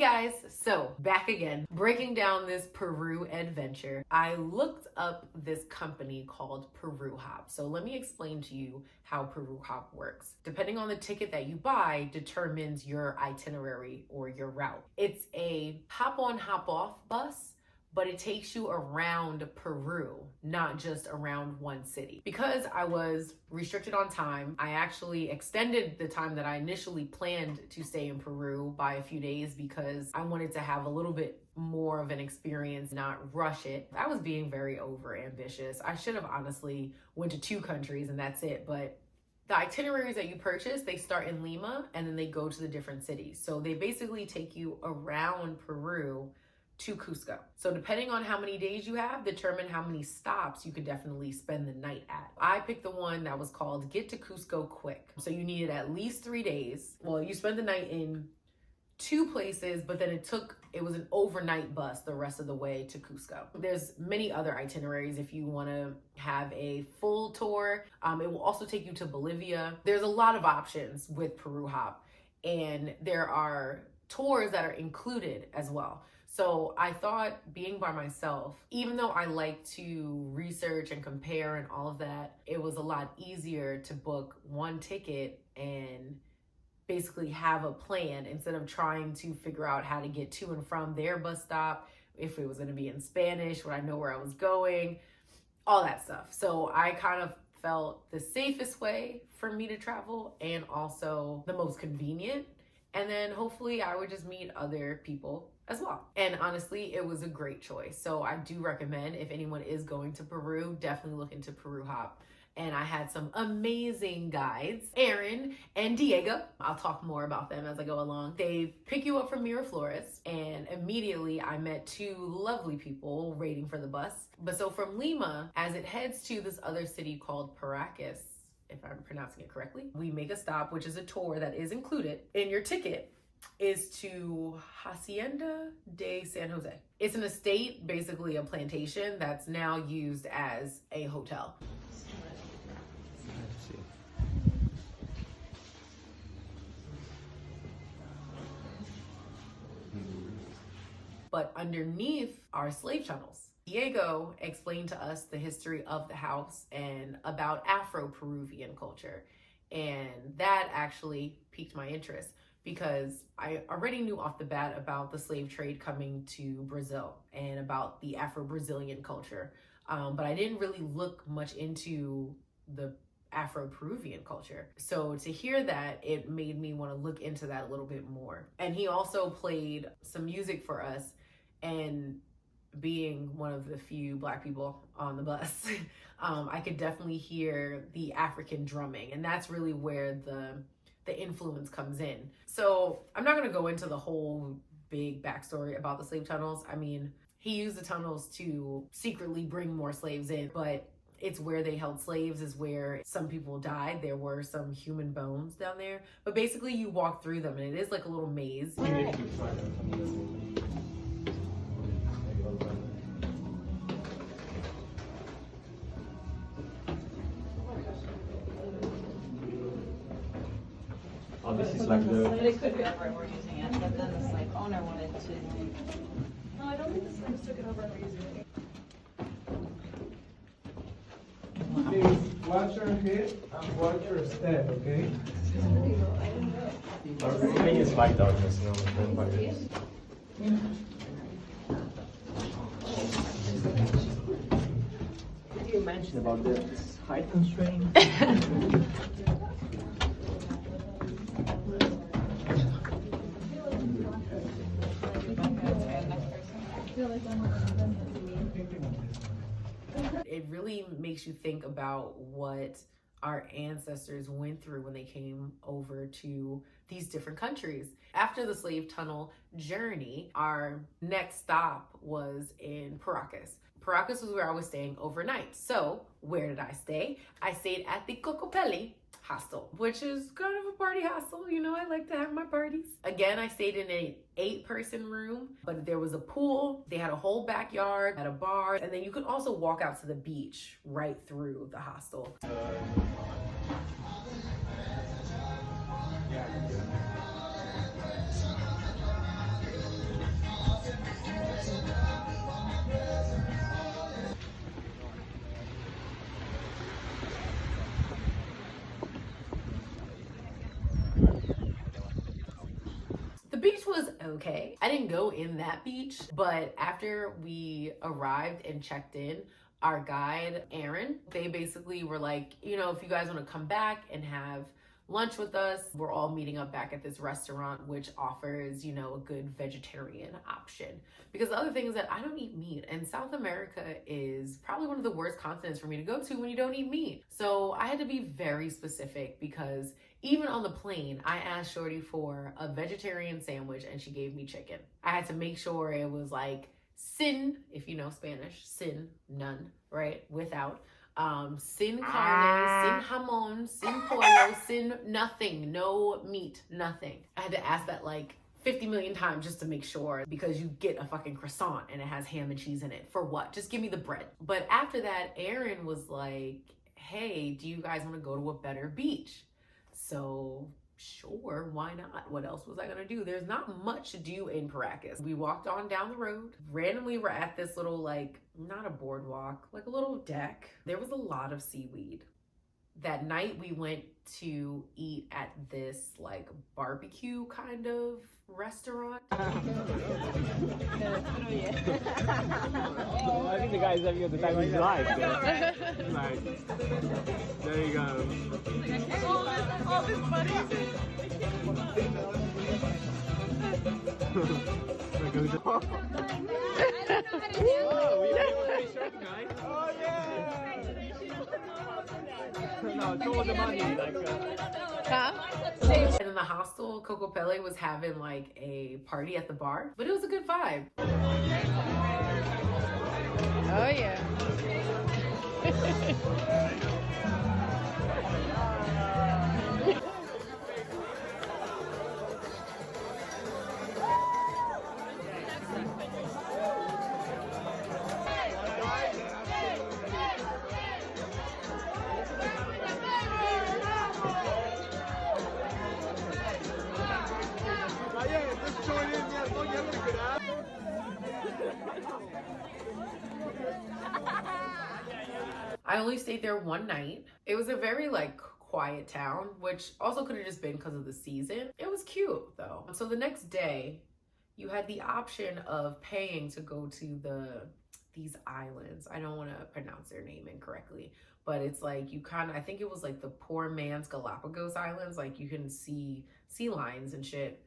guys, so back again, breaking down this Peru adventure. I looked up this company called Peru Hop. So let me explain to you how Peru Hop works. Depending on the ticket that you buy determines your itinerary or your route. It's a hop on, hop off bus, but it takes you around Peru, not just around one city. Because I was restricted on time, I actually extended the time that I initially planned to stay in Peru by a few days because I wanted to have a little bit more of an experience, not rush it. I was being very over ambitious. I should have honestly went to 2 countries and that's it, but the itineraries that you purchase, they start in Lima and then they go to the different cities. So they basically take you around Peru to Cusco. So depending on how many days you have, determine how many stops you could definitely spend the night at. I picked the one that was called Get to Cusco Quick. So you needed at least 3 days. Well, you spent the night in 2 places, but then it was an overnight bus the rest of the way to Cusco. There's many other itineraries if you want to have a full tour. It will also take you to Bolivia. There's a lot of options with Peru Hop, and there are tours that are included as well. So I thought, being by myself, even though I like to research and compare and all of that, it was a lot easier to book one ticket and basically have a plan instead of trying to figure out how to get to and from their bus stop, if it was going to be in Spanish, would I know where I was going, all that stuff. So I kind of felt the safest way for me to travel and also the most convenient. And then hopefully I would just meet other people as well. And honestly, it was a great choice. So I do recommend, if anyone is going to Peru, definitely look into Peru Hop. And I had some amazing guides, Aaron and Diego. I'll talk more about them as I go along. They pick you up from Miraflores, and immediately I met 2 lovely people waiting for the bus. But so from Lima, as it heads to this other city called Paracas, if I'm pronouncing it correctly, we make a stop, which is a tour that is included in your ticket, is to Hacienda de San Jose. It's an estate, basically a plantation that's now used as a hotel. But underneath are slave tunnels. Diego explained to us the history of the house and about Afro-Peruvian culture. And that actually piqued my interest because I already knew off the bat about the slave trade coming to Brazil and about the Afro-Brazilian culture. But I didn't really look much into the Afro-Peruvian culture. So to hear that, it made me want to look into that a little bit more. And he also played some music for us, and being one of the few Black people on the bus, I could definitely hear the African drumming, and that's really where the influence comes in. So I'm not going to go into the whole big backstory about the slave tunnels. I mean, he used the tunnels to secretly bring more slaves in, but it's where they held slaves, is where some people died. There were some human bones down there, but basically you walk through them and it is like a little maze. Oh, this is like the... But it could be over and we're using it, but then the slave owner wanted to... No, I don't think the slaves took it over and we're using it. Please watch your head and watch your step, okay? Everything is like darkness, you know, with vampires. Did you mention about this height constraint? It really makes you think about what our ancestors went through when they came over to these different countries. After the slave tunnel journey, our next stop was in Paracas. Paracas was where I was staying overnight. So where did I stay? I stayed at the Kokopelli Hostel, which is kind of a party hostel. You know, I like to have my parties. Again, I stayed in an 8-person room, but there was a pool. They had a whole backyard, had a bar, and then you could also walk out to the beach right through the hostel. was okay. I didn't go in that beach, but after we arrived and checked in, our guide, Aaron, they basically were like, you know, if you guys want to come back and have lunch with us, we're all meeting up back at this restaurant, which offers, you know, a good vegetarian option. Because the other thing is that I don't eat meat, and South America is probably one of the worst continents for me to go to when you don't eat meat. So I had to be very specific, because even on the plane, I asked Shorty for a vegetarian sandwich and she gave me chicken. I had to make sure it was like sin, if you know Spanish, sin, none, right? Without. Sin carne, sin jamon, sin pollo, sin nothing, no meat, nothing. I had to ask that like 50 million times just to make sure, because you get a fucking croissant and it has ham and cheese in it. For what? Just give me the bread. But after that, Aaron was like, hey, do you guys want to go to a better beach? So sure, why not? What else was I gonna do? There's not much to do in Paracas. We walked on down the road. Randomly, we're at this little, like, not a boardwalk, like a little deck. There was a lot of seaweed. That night we went to eat at this like barbecue kind of restaurant. I think the guy's having the time of his life. Like, there you go. All this money. Oh, yeah! No, it's all the money. Like, And in the hostel, Kokopelli was having like a party at the bar, but it was a good vibe. Oh yeah. I only stayed there one night. It was a very like quiet town, which also could have just been because of the season. It was cute though. So the next day, you had the option of paying to go to these islands. I don't want to pronounce their name incorrectly, but it's like you kind of, I think it was like the poor man's Galapagos Islands. Like you can see sea lions and shit.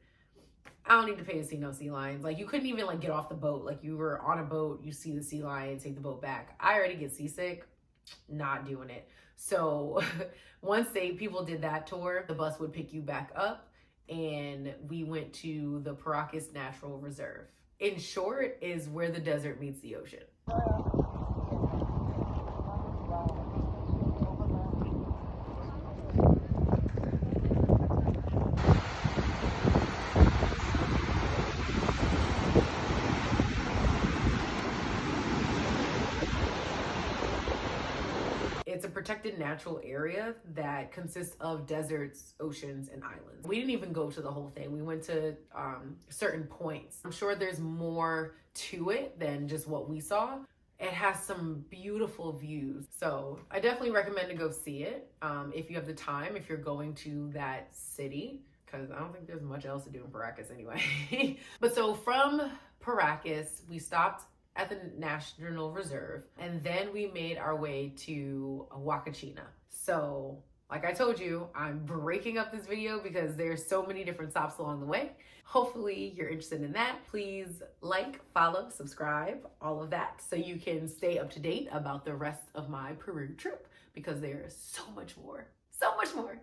I don't need to pay to see no sea lions. Like you couldn't even like get off the boat. Like you were on a boat, you see the sea lion, take the boat back. I already get seasick, not doing it. So once people did that tour, the bus would pick you back up and we went to the Paracas Natural Reserve. In short, is where the desert meets the ocean. It's a protected natural area that consists of deserts, oceans, and islands. We didn't even go to the whole thing. We went to certain points. I'm sure there's more to it than just what we saw. It has some beautiful views. So I definitely recommend to go see it if you have the time, if you're going to that city, because I don't think there's much else to do in Paracas anyway. But so from Paracas, we stopped at the National Reserve, and then we made our way to Huacachina. So, like I told you, I'm breaking up this video because there's so many different stops along the way. Hopefully you're interested in that. Please like, follow, subscribe, all of that, so you can stay up to date about the rest of my Peru trip, because there's so much more. So much more.